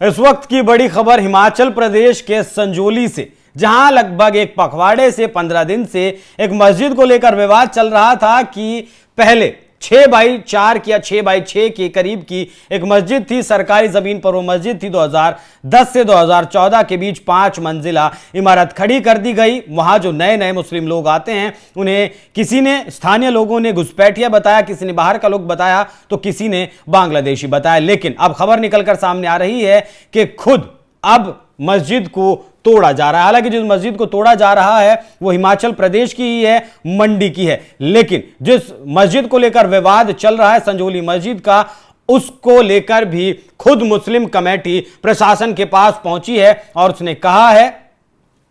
इस वक्त की बड़ी खबर हिमाचल प्रदेश के संजौली से, जहां लगभग एक पखवाड़े से 15 दिन से एक मस्जिद को लेकर विवाद चल रहा था कि पहले 6x4 या 6x6 के करीब की एक मस्जिद थी, सरकारी जमीन पर वो मस्जिद थी। 2010 से 2014 के बीच 5 मंजिला इमारत खड़ी कर दी गई। वहां जो नए नए मुस्लिम लोग आते हैं उन्हें किसी ने, स्थानीय लोगों ने घुसपैठिया बताया, किसी ने बाहर का लोग बताया, तो किसी ने बांग्लादेशी बताया। लेकिन अब खबर निकलकर सामने आ रही है कि खुद अब मस्जिद को तोड़ा जा रहा है। हालांकि जिस मस्जिद को तोड़ा जा रहा है वो हिमाचल प्रदेश की ही है, मंडी की है। लेकिन जिस मस्जिद को लेकर विवाद चल रहा है, संजौली मस्जिद का, उसको लेकर भी खुद मुस्लिम कमेटी प्रशासन के पास पहुंची है और उसने कहा है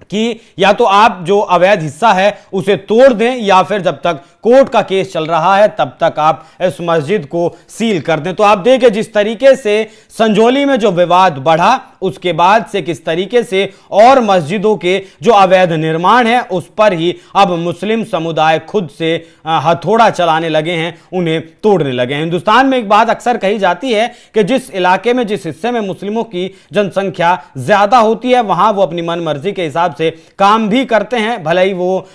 कि या तो आप जो अवैध हिस्सा है उसे तोड़ दें, या फिर जब तक कोर्ट का केस चल रहा है तब तक आप इस मस्जिद को सील कर दें। तो आप देखें जिस तरीके से संजौली में जो विवाद बढ़ा, उसके बाद से किस तरीके से और मस्जिदों के जो अवैध निर्माण है उस पर ही अब मुस्लिम समुदाय खुद से हथौड़ा चलाने लगे हैं, उन्हें तोड़ने लगे हैं। हिंदुस्तान में एक बात अक्सर कही जाती है कि जिस इलाके में, जिस हिस्से में मुस्लिमों की जनसंख्या ज्यादा होती है वहां वो अपनी मन मर्जी के हिसाब से काम भी करते हैं, भले ही वो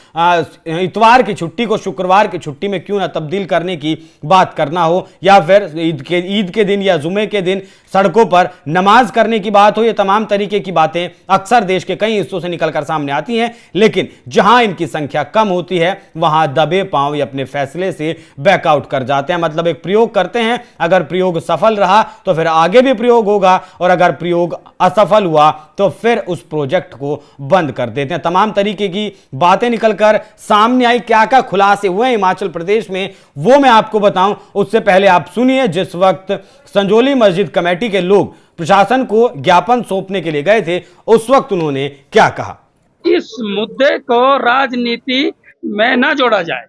इतवार की छुट्टी को शुक्रवार की छुट्टी में क्यों ना तब्दील करने की बात करना हो, या फिर ईद के दिन या जुमे के दिन सड़कों पर नमाज करने की बात हो। ये तमाम तरीके की बातें अक्सर देश के कई हिस्सों से निकलकर सामने आती हैं। लेकिन जहां इनकी संख्या कम होती है वहां दबे पांव ये अपने फैसले से बैकआउट कर जाते हैं। मतलब एक प्रयोग करते हैं, अगर प्रयोग सफल रहा तो फिर आगे भी प्रयोग होगा, और अगर प्रयोग असफल हुआ तो फिर उस प्रोजेक्ट को बंद कर देते हैं। तमाम तरीके की बातें निकलकर सामने आई। क्या क्या खुलासे हुए हिमाचल प्रदेश में वो मैं आपको बताऊं, उससे पहले आप सुनिए जिस वक्त संजौली मस्जिद कमेटी के लोग प्रशासन को ज्ञापन सौंपने के लिए गए थे उस वक्त उन्होंने क्या कहा। इस मुद्दे को राजनीति में ना जोड़ा जाए।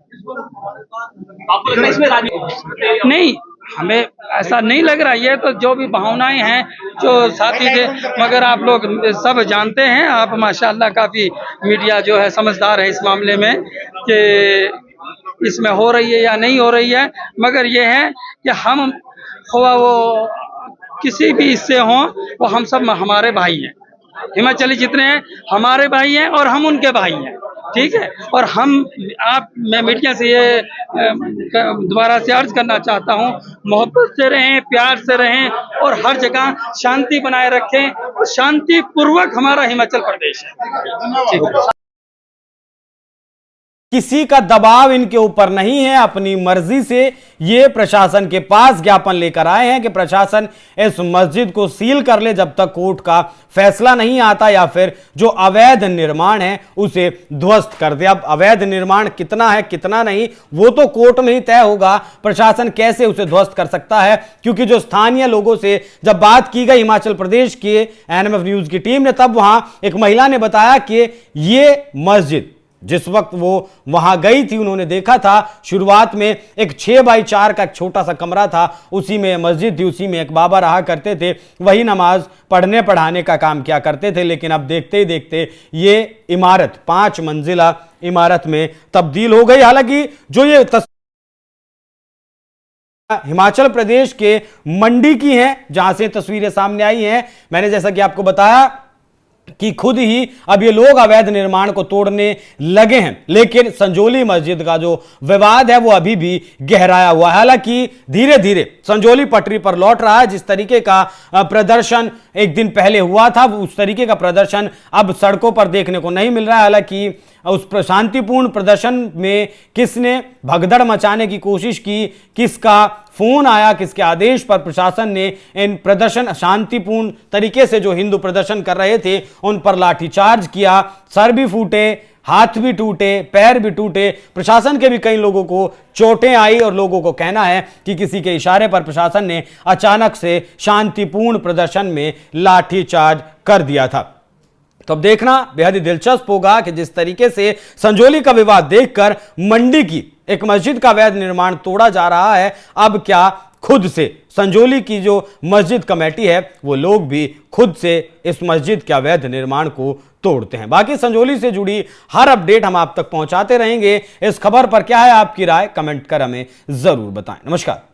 नहीं, हमें ऐसा नहीं लग रहा। ये तो जो भी भावनाएं हैं जो साथी थे, मगर आप लोग सब जानते हैं, आप माशाल्लाह काफी मीडिया जो है समझदार है इस मामले में कि इसमें हो रही है या नहीं हो रही है। मगर ये है कि हम हुआ वो किसी भी इससे हों, वो हम सब हमारे भाई हैं। हिमाचली जितने हैं हमारे भाई हैं और हम उनके भाई हैं, ठीक है। और मैं मीडिया से ये दोबारा से अर्ज करना चाहता हूँ, मोहब्बत से रहें, प्यार से रहें और हर जगह शांति बनाए रखें। और शांति पूर्वक हमारा हिमाचल प्रदेश है, ठीक है। किसी का दबाव इनके ऊपर नहीं है, अपनी मर्जी से ये प्रशासन के पास ज्ञापन लेकर आए हैं कि प्रशासन इस मस्जिद को सील कर ले जब तक कोर्ट का फैसला नहीं आता, या फिर जो अवैध निर्माण है उसे ध्वस्त कर दे। अब अवैध निर्माण कितना है कितना नहीं वो तो कोर्ट में ही तय होगा। प्रशासन कैसे उसे ध्वस्त कर सकता है, क्योंकि जो स्थानीय लोगों से जब बात की गई हिमाचल प्रदेश के एनएमएफ न्यूज की टीम ने, तब वहां एक महिला ने बताया कि ये मस्जिद जिस वक्त वो वहां गई थी उन्होंने देखा था शुरुआत में एक 6x4 का एक छोटा सा कमरा था, उसी में मस्जिद थी, उसी में एक बाबा रहा करते थे, वही नमाज पढ़ने पढ़ाने का काम किया करते थे। लेकिन अब देखते ही देखते ये इमारत 5 मंजिला इमारत में तब्दील हो गई। हालांकि जो ये हिमाचल प्रदेश के मंडी की हैं, जहां से तस्वीरें सामने आई हैं, मैंने जैसा कि आपको बताया कि खुद ही अब ये लोग अवैध निर्माण को तोड़ने लगे हैं। लेकिन संजौली मस्जिद का जो विवाद है वो अभी भी गहराया हुआ है। हालांकि धीरे धीरे संजौली पटरी पर लौट रहा है। जिस तरीके का प्रदर्शन एक दिन पहले हुआ था उस तरीके का प्रदर्शन अब सड़कों पर देखने को नहीं मिल रहा है। हालांकि उस शांतिपूर्ण प्रदर्शन में किसने भगदड़ मचाने की कोशिश की, किसका फोन आया, किसके आदेश पर प्रशासन ने इन प्रदर्शन शांतिपूर्ण तरीके से जो हिंदू प्रदर्शन कर रहे थे उन पर लाठीचार्ज किया, सर भी फूटे, हाथ भी टूटे, पैर भी टूटे, प्रशासन के भी कई लोगों को चोटें आई और लोगों को कहना है कि किसी के इशारे पर प्रशासन ने अचानक से शांतिपूर्ण प्रदर्शन में लाठीचार्ज कर दिया था। तो अब देखना बेहद ही दिलचस्प होगा कि जिस तरीके से संजौली का विवाद देखकर मंडी की एक मस्जिद का अवैध निर्माण तोड़ा जा रहा है, अब क्या खुद से संजौली की जो मस्जिद कमेटी है वो लोग भी खुद से इस मस्जिद के अवैध निर्माण को तोड़ते हैं। बाकी संजौली से जुड़ी हर अपडेट हम आप तक पहुंचाते रहेंगे। इस खबर पर क्या है आपकी राय, कमेंट कर हमें जरूर बताएं। नमस्कार।